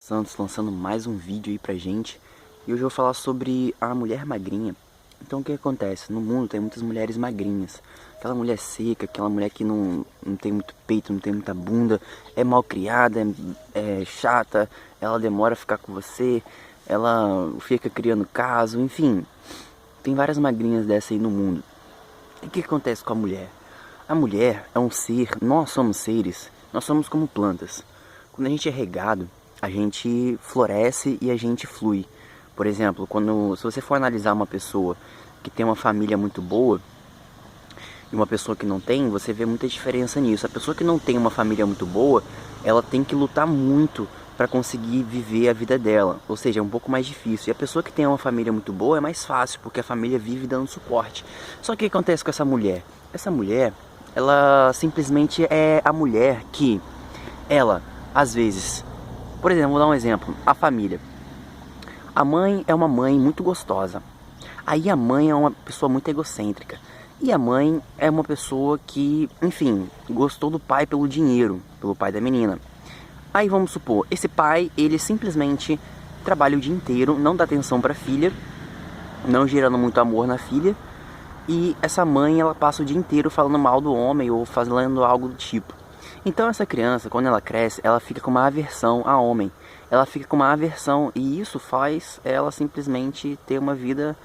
Santos lançando mais um vídeo aí pra gente. E hoje eu vou falar sobre a mulher magrinha. Então o que acontece? No mundo tem muitas mulheres magrinhas. Aquela mulher seca, aquela mulher que não tem muito peito, não tem muita bunda, é mal criada, é chata, ela demora a ficar com você, ela fica criando caso, enfim. Tem várias magrinhas dessa aí no mundo. E o que acontece com a mulher? A mulher é um ser, nós somos seres, nós somos como plantas. Quando a gente é regado, a gente floresce e a gente flui. Por exemplo, se você for analisar uma pessoa que tem uma família muito boa e uma pessoa que não tem, você vê muita diferença nisso. A pessoa que não tem uma família muito boa, ela tem que lutar muito para conseguir viver a vida dela, ou seja, é um pouco mais difícil. E a pessoa que tem uma família muito boa é mais fácil, porque a família vive dando suporte. Só que o que acontece com essa mulher? Essa mulher, ela simplesmente é a mulher que ela, às vezes, por exemplo, vou dar um exemplo, a família. A mãe é uma mãe muito gostosa. Aí a mãe é uma pessoa muito egocêntrica. E a mãe é uma pessoa que, enfim, gostou do pai pelo dinheiro, pelo pai da menina. Aí vamos supor, esse pai, ele simplesmente trabalha o dia inteiro, não dá atenção para a filha, não gerando muito amor na filha. E essa mãe, ela passa o dia inteiro falando mal do homem ou fazendo algo do tipo. Então essa criança, quando ela cresce, ela fica com uma aversão a homem. Ela fica com uma aversão e isso faz ela simplesmente ter uma vida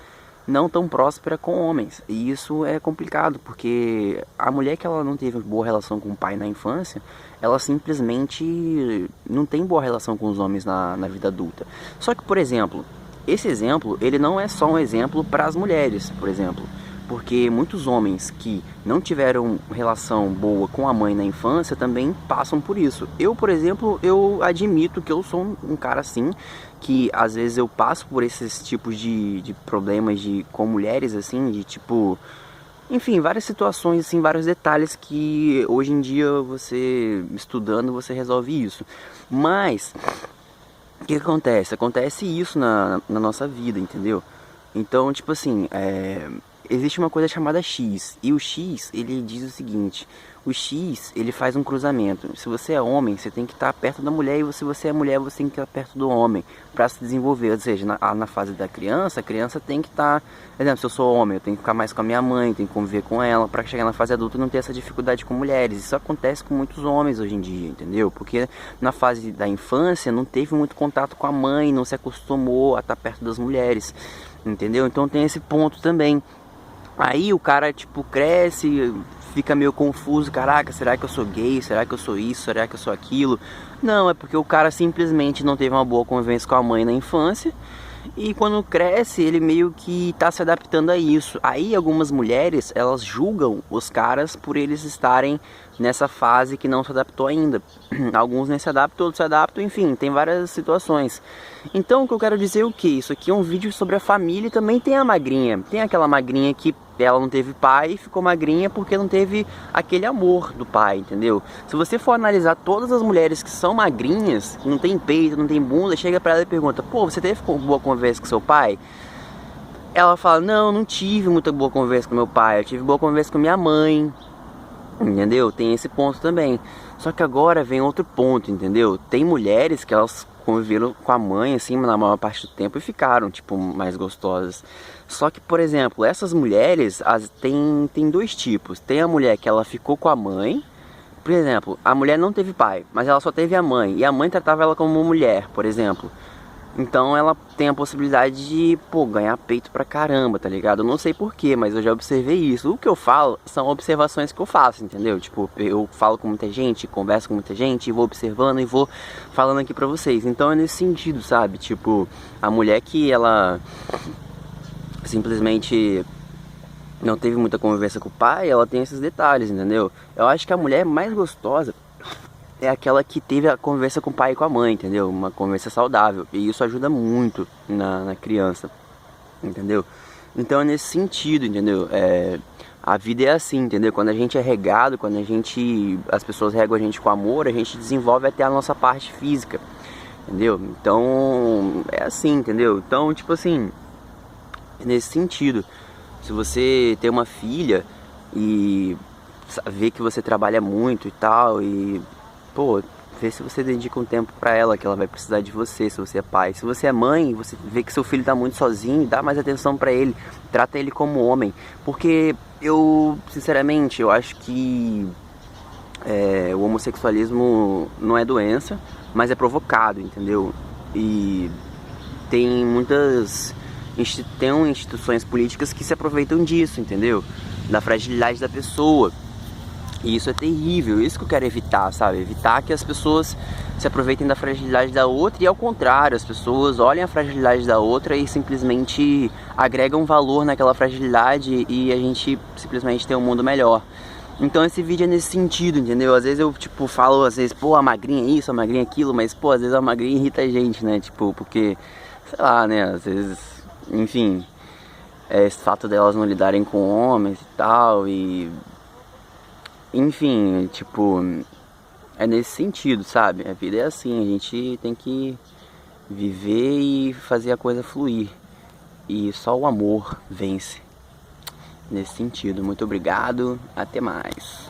não tão próspera com homens. E isso é complicado, porque a mulher que ela não teve boa relação com o pai na infância, ela simplesmente não tem boa relação com os homens na vida adulta. Só que, por exemplo, esse exemplo, ele não é só um exemplo para as mulheres, por exemplo. Porque muitos homens que não tiveram relação boa com a mãe na infância também passam por isso. Eu, por exemplo, eu admito que eu sou um cara assim, que às vezes eu passo por esses tipos de problemas com mulheres, assim, de tipo... Enfim, várias situações, assim, vários detalhes que hoje em dia você, estudando, você resolve isso. Mas, o que acontece? Acontece isso na nossa vida, entendeu? Então, tipo assim, existe uma coisa chamada X, e o X, ele diz o seguinte: o X, ele faz um cruzamento. Se você é homem, você tem que estar perto da mulher, e se você é mulher, você tem que estar perto do homem para se desenvolver. Ou seja, na fase da criança, a criança tem que estar, por exemplo, se eu sou homem, eu tenho que ficar mais com a minha mãe, tenho que conviver com ela, para chegar na fase adulta e não ter essa dificuldade com mulheres. Isso acontece com muitos homens hoje em dia, entendeu? Porque na fase da infância não teve muito contato com a mãe, não se acostumou a estar perto das mulheres, entendeu? Então tem esse ponto também. Aí o cara, tipo, cresce, fica meio confuso. Caraca, será que eu sou gay? Será que eu sou isso? Será que eu sou aquilo? Não, é porque o cara simplesmente não teve uma boa convivência com a mãe na infância. E quando cresce, ele meio que tá se adaptando a isso. Aí algumas mulheres, elas julgam os caras por eles estarem nessa fase que não se adaptou ainda. Alguns nem se adaptam, outros se adaptam, enfim, tem várias situações. Então o que eu quero dizer é o que? Isso aqui é um vídeo sobre a família e também tem a magrinha. Tem aquela magrinha que ela não teve pai e ficou magrinha porque não teve aquele amor do pai, entendeu? Se você for analisar todas as mulheres que são magrinhas, que não tem peito, não tem bunda, chega pra ela e pergunta: pô, você teve boa conversa com seu pai? Ela fala: não tive muita boa conversa com meu pai, eu tive boa conversa com minha mãe. Entendeu? Tem esse ponto também. Só que agora vem outro ponto, entendeu? Tem mulheres que elas conviveram com a mãe, assim, na maior parte do tempo e ficaram, tipo, mais gostosas. Só que, por exemplo, essas mulheres, tem dois tipos. Tem a mulher que ela ficou com a mãe. Por exemplo, a mulher não teve pai, mas ela só teve a mãe. E a mãe tratava ela como uma mulher, por exemplo. Então ela tem a possibilidade de, pô, ganhar peito pra caramba, tá ligado? Eu não sei porquê, mas eu já observei isso. O que eu falo são observações que eu faço, entendeu? Tipo, eu falo com muita gente, converso com muita gente, vou observando e vou falando aqui pra vocês. Então é nesse sentido, sabe? Tipo, a mulher que ela simplesmente não teve muita conversa com o pai, ela tem esses detalhes, entendeu? Eu acho que a mulher mais gostosa é aquela que teve a conversa com o pai e com a mãe, entendeu? Uma conversa saudável. E isso ajuda muito na criança, entendeu? Então é nesse sentido, entendeu? A vida é assim, entendeu? Quando a gente é regado, quando as pessoas regam a gente com amor, a gente desenvolve até a nossa parte física, entendeu? Então é assim, entendeu? Então, tipo assim, é nesse sentido. Se você tem uma filha e vê que você trabalha muito e tal, e pô, vê se você dedica um tempo pra ela, que ela vai precisar de você, se você é pai. Se você é mãe, você vê que seu filho tá muito sozinho, dá mais atenção pra ele, trata ele como homem. Porque eu, sinceramente, eu acho que o homossexualismo não é doença, mas é provocado, entendeu? E tem muitas instituições políticas que se aproveitam disso, entendeu? Da fragilidade da pessoa. E isso é terrível, isso que eu quero evitar, sabe? Evitar que as pessoas se aproveitem da fragilidade da outra e ao contrário, as pessoas olhem a fragilidade da outra e simplesmente agregam valor naquela fragilidade e a gente simplesmente tem um mundo melhor. Então esse vídeo é nesse sentido, entendeu? Às vezes eu, tipo, falo, às vezes, pô, a magrinha é isso, a magrinha é aquilo, mas, pô, às vezes a magrinha irrita a gente, né? Tipo, porque, sei lá, né? Às vezes, enfim, esse fato delas não lidarem com homens e tal, e... Enfim, tipo, é nesse sentido, sabe? A vida é assim, a gente tem que viver e fazer a coisa fluir. E só o amor vence. Nesse sentido, muito obrigado, até mais.